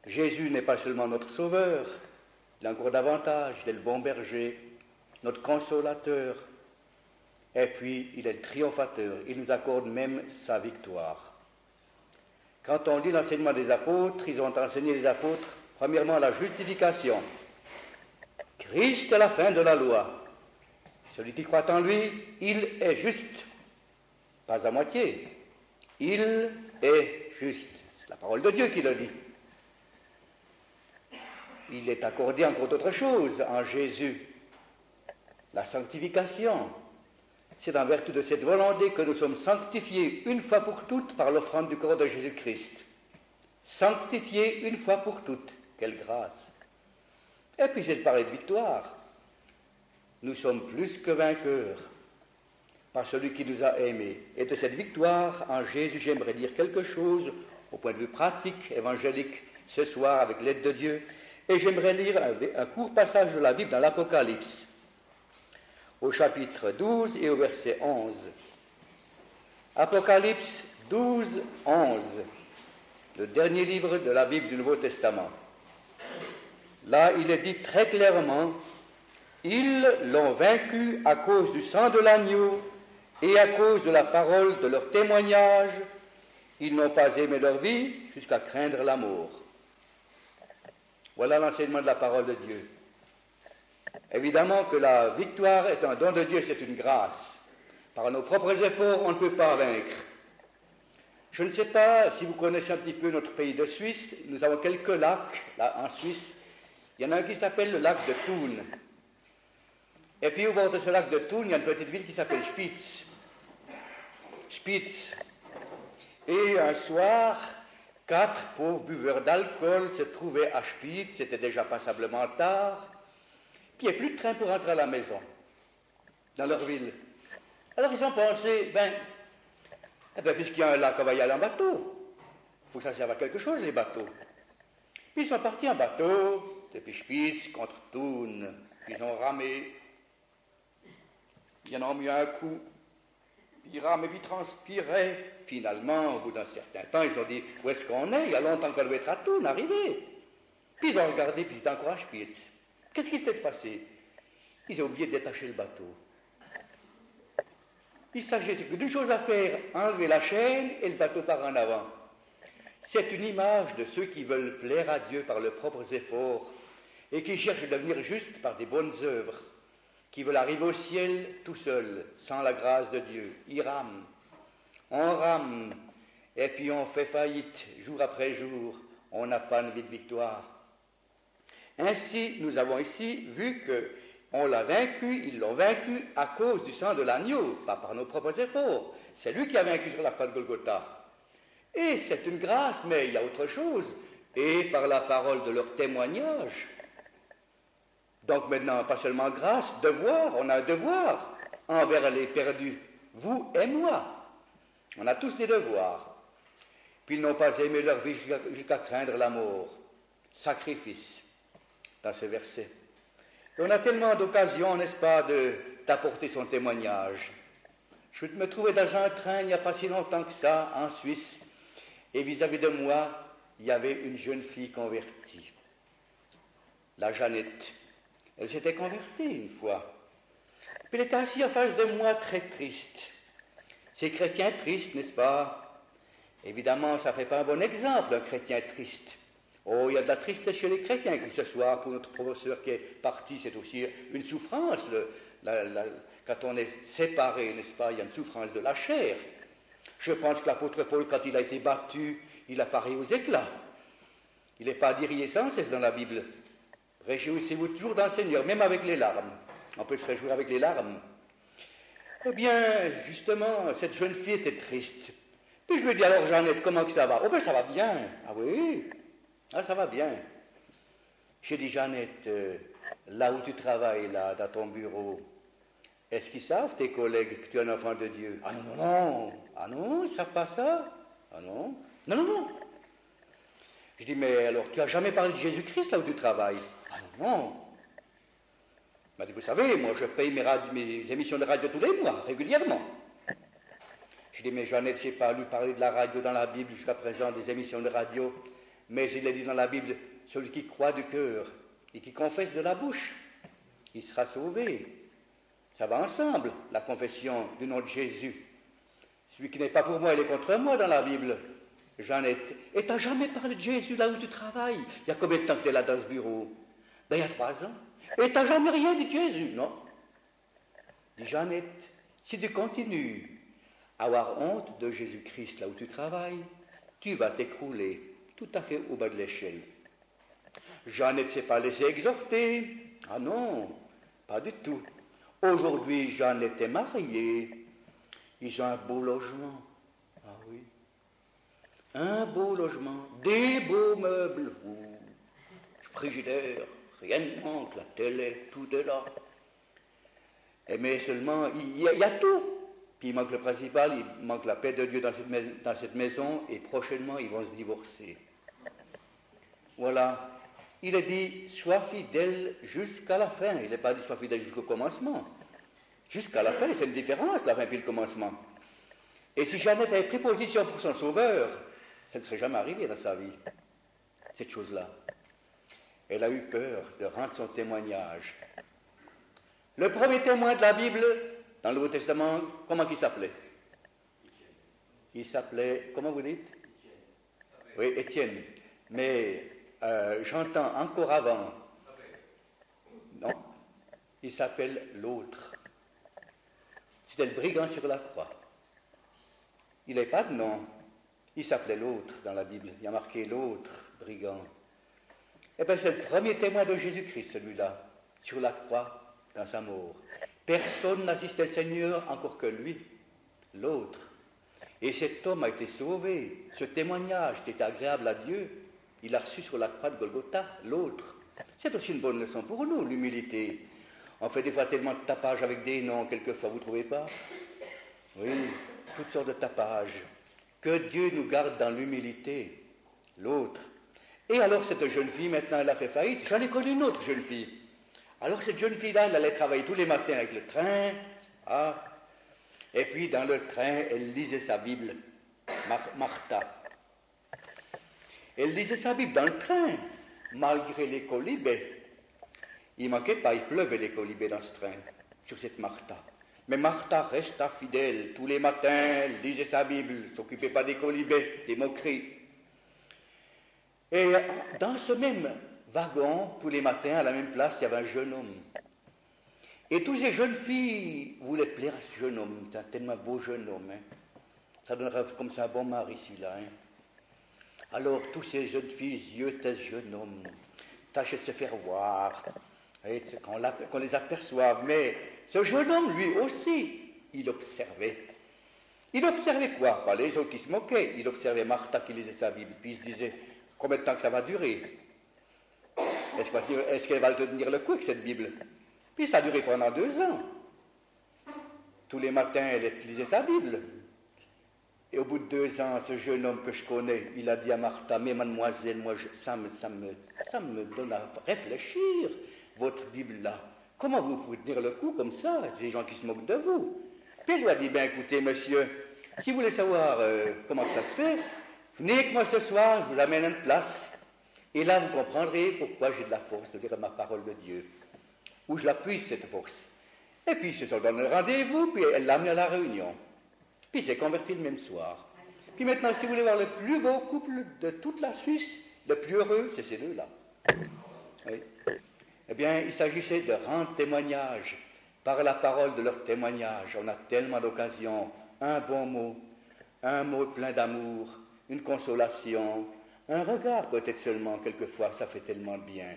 Jésus n'est pas seulement notre sauveur, il a encore davantage, il est le bon berger, notre consolateur, et puis il est le triomphateur, il nous accorde même sa victoire. Quand on lit l'enseignement des apôtres, ils ont enseigné les apôtres, premièrement, la justification. Christ est la fin de la loi. Celui qui croit en lui, il est juste. Pas à moitié. Il est juste. C'est la parole de Dieu qui le dit. Il est accordé encore d'autres choses en Jésus. La sanctification. C'est en vertu de cette volonté que nous sommes sanctifiés une fois pour toutes par l'offrande du corps de Jésus-Christ. Sanctifiés une fois pour toutes. Quelle grâce! Et puis c'est de parler de victoire. Nous sommes plus que vainqueurs par celui qui nous a aimés. Et de cette victoire en Jésus, j'aimerais dire quelque chose au point de vue pratique, évangélique, ce soir avec l'aide de Dieu. Et j'aimerais lire un court passage de la Bible dans l'Apocalypse, au chapitre 12 et au verset 11. Apocalypse 12, 11, le dernier livre de la Bible du Nouveau Testament. Là, il est dit très clairement, ils l'ont vaincu à cause du sang de l'agneau et à cause de la parole de leur témoignage. Ils n'ont pas aimé leur vie jusqu'à craindre la mort. Voilà l'enseignement de la parole de Dieu. Évidemment que la victoire est un don de Dieu, c'est une grâce. Par nos propres efforts, on ne peut pas vaincre. Je ne sais pas si vous connaissez un petit peu notre pays de Suisse. Nous avons quelques lacs là, en Suisse. Il y en a un qui s'appelle le lac de Thun. Et puis au bord de ce lac de Thun, il y a une petite ville qui s'appelle Spitz. Spitz. Et un soir, 4 pauvres buveurs d'alcool se trouvaient à Spitz, c'était déjà passablement tard, puis il n'y a plus de train pour rentrer à la maison, dans leur ville. Alors ils ont pensé, puisqu'il y a un lac, on va y aller en bateau. Il faut que ça serve à quelque chose, les bateaux. Puis ils sont partis en bateau, depuis Spitz contre Thun. Ils ont ramé. Ils en ont mis un coup. Ils ramaient, puis ils transpiraient. Finalement, au bout d'un certain temps, ils ont dit, où est-ce qu'on est? Il y a longtemps qu'on doit être à Thun, arrivé. Puis ils ont regardé, puis ils étaient encore à Spitz. Qu'est-ce qui s'était passé? Ils ont oublié de détacher le bateau. Il s'agissait que d'une chose à faire, enlever la chaîne et le bateau part en avant. C'est une image de ceux qui veulent plaire à Dieu par leurs propres efforts et qui cherchent à devenir justes par des bonnes œuvres, qui veulent arriver au ciel tout seuls, sans la grâce de Dieu. Ils rament, on rame, et puis on fait faillite jour après jour, on n'a pas une vie de victoire. Ainsi, nous avons ici vu qu'on l'a vaincu, ils l'ont vaincu à cause du sang de l'agneau, pas par nos propres efforts. C'est lui qui a vaincu sur la croix de Golgotha. Et c'est une grâce, mais il y a autre chose. Et par la parole de leur témoignage. Donc maintenant, pas seulement grâce, devoir, on a un devoir envers les perdus, vous et moi. On a tous des devoirs. Puis ils n'ont pas aimé leur vie jusqu'à craindre la mort. Sacrifice, dans ce verset. Et on a tellement d'occasions, n'est-ce pas, d'apporter son témoignage. Je me trouvais dans un train il n'y a pas si longtemps que ça, en Suisse, et vis-à-vis de moi, il y avait une jeune fille convertie, la Jeannette. Elle s'était convertie une fois. Puis elle était assise en face de moi, très triste. Ces chrétiens tristes, n'est-ce pas? Évidemment, ça ne fait pas un bon exemple, un chrétien triste. Oh, il y a de la tristesse chez les chrétiens, que ce soit pour notre professeur qui est parti, c'est aussi une souffrance. Quand on est séparé, n'est-ce pas, il y a une souffrance de la chair. Je pense que l'apôtre Paul, quand il a été battu, il a paré aux éclats. Il n'est pas dit riez sans cesse dans la Bible. Réjouissez-vous toujours dans le Seigneur, même avec les larmes. On peut se réjouir avec les larmes. Eh bien, justement, cette jeune fille était triste. Puis je lui ai dit, alors Jeannette, comment que ça va? Oh ben ça va bien. Ah oui, ah ça va bien. J'ai dit, Jeannette, là où tu travailles, là, dans ton bureau, est-ce qu'ils savent, tes collègues, que tu es un enfant de Dieu? Ah non, non, non. Ah non, ils ne savent pas ça? Ah non. Non, non, non. Je dis, mais alors, tu n'as jamais parlé de Jésus-Christ là où tu travailles? Ah non, non. Il m'a dit, vous savez, moi, je paye mes émissions de radio tous les mois, régulièrement. Je dis, mais Jeannette, je n'ai pas lu parler de la radio dans la Bible jusqu'à présent, des émissions de radio. Mais il est dit dans la Bible, celui qui croit du cœur et qui confesse de la bouche, il sera sauvé. Ça va ensemble, la confession du nom de Jésus. Celui qui n'est pas pour moi, il est contre moi dans la Bible. Jeannette, et t'as jamais parlé de Jésus là où tu travailles? Il y a combien de temps que tu es là dans ce bureau? Ben, il y a 3 ans. Et t'as jamais rien dit de Jésus? Non. Dis Jeannette, si tu continues à avoir honte de Jésus-Christ là où tu travailles, tu vas t'écrouler tout à fait au bas de l'échelle. Jeannette ne s'est pas laissée exhorter. Ah non, pas du tout. Aujourd'hui, Jeannette est mariée. Ils ont un beau logement. Ah oui. Un beau logement, des beaux meubles, frigidaire, rien ne manque, la télé, tout est là. Mais seulement, il y a tout. Puis il manque le principal, il manque la paix de Dieu dans cette maison, et prochainement, ils vont se divorcer. Voilà. Il est dit, sois fidèle jusqu'à la fin. Il n'est pas dit, sois fidèle jusqu'au commencement. Jusqu'à la fin, c'est une différence, la fin puis le commencement. Et si Jeannette avait pris position pour son sauveur, ça ne serait jamais arrivé dans sa vie, cette chose-là. Elle a eu peur de rendre son témoignage. Le premier témoin de la Bible, dans le Nouveau Testament, comment il s'appelait? Il s'appelait, comment vous dites? Oui, Étienne. Mais j'entends encore avant. Non, il s'appelle l'autre. C'était le brigand sur la croix. Il n'avait pas de nom. Il s'appelait l'autre dans la Bible. Il y a marqué l'autre brigand. Eh bien, c'est le premier témoin de Jésus-Christ, celui-là, sur la croix, dans sa mort. Personne n'assistait le Seigneur encore que lui, l'autre. Et cet homme a été sauvé. Ce témoignage qui était agréable à Dieu, il l'a reçu sur la croix de Golgotha, l'autre. C'est aussi une bonne leçon pour nous, l'humilité. On fait des fois tellement de tapage avec des noms, quelquefois, vous ne trouvez pas? Oui, toutes sortes de tapages. Que Dieu nous garde dans l'humilité, l'autre. Et alors cette jeune fille, maintenant, elle a fait faillite. J'en ai connu une autre jeune fille. Alors cette jeune fille-là, elle allait travailler tous les matins avec le train. Ah. Et puis dans le train, elle lisait sa Bible, Martha. Elle lisait sa Bible dans le train, malgré les colibés. Il ne manquait pas, il pleuvait les colibés dans ce train, sur cette Martha. Mais Martha resta fidèle. Tous les matins, elle lisait sa Bible, ne s'occupait pas des colibés, des moqueries. Et dans ce même wagon, tous les matins, à la même place, il y avait un jeune homme. Et toutes ces jeunes filles voulaient plaire à ce jeune homme. C'est un tellement beau jeune homme. Hein. Ça donnerait comme ça un bon mari, celui-là. Hein. Alors, toutes ces jeunes filles, yeux, tes jeunes hommes, tâchaient de se faire voir, et qu'on les aperçoive. Mais ce jeune homme, lui aussi, il observait. Il observait quoi? Pas les autres qui se moquaient. Il observait Martha qui lisait sa Bible. Puis il se disait, combien de temps que ça va durer? Est-ce qu'elle va tenir le coup avec cette Bible? Puis ça a duré pendant 2 ans. Tous les matins, elle lisait sa Bible. Et au bout de 2 ans, ce jeune homme que je connais, il a dit à Martha, mais mademoiselle, moi, ça me donne à réfléchir, votre Bible-là. Comment vous pouvez tenir le coup comme ça? Il y a des gens qui se moquent de vous. Puis elle lui a dit, ben écoutez, monsieur, si vous voulez savoir comment ça se fait, venez avec moi ce soir, je vous amène à une place. Et là, vous comprendrez pourquoi j'ai de la force de dire ma parole de Dieu. Où je la puise, cette force. Et puis, ils se sont donné rendez-vous, puis elle l'a amené à la réunion. Puis, il s'est converti le même soir. Puis maintenant, si vous voulez voir le plus beau couple de toute la Suisse, le plus heureux, c'est ces deux-là. Oui. Eh bien, il s'agissait de rendre témoignage par la parole de leur témoignage. On a tellement d'occasions. Un bon mot, un mot plein d'amour, une consolation, un regard peut-être seulement, quelquefois, ça fait tellement bien.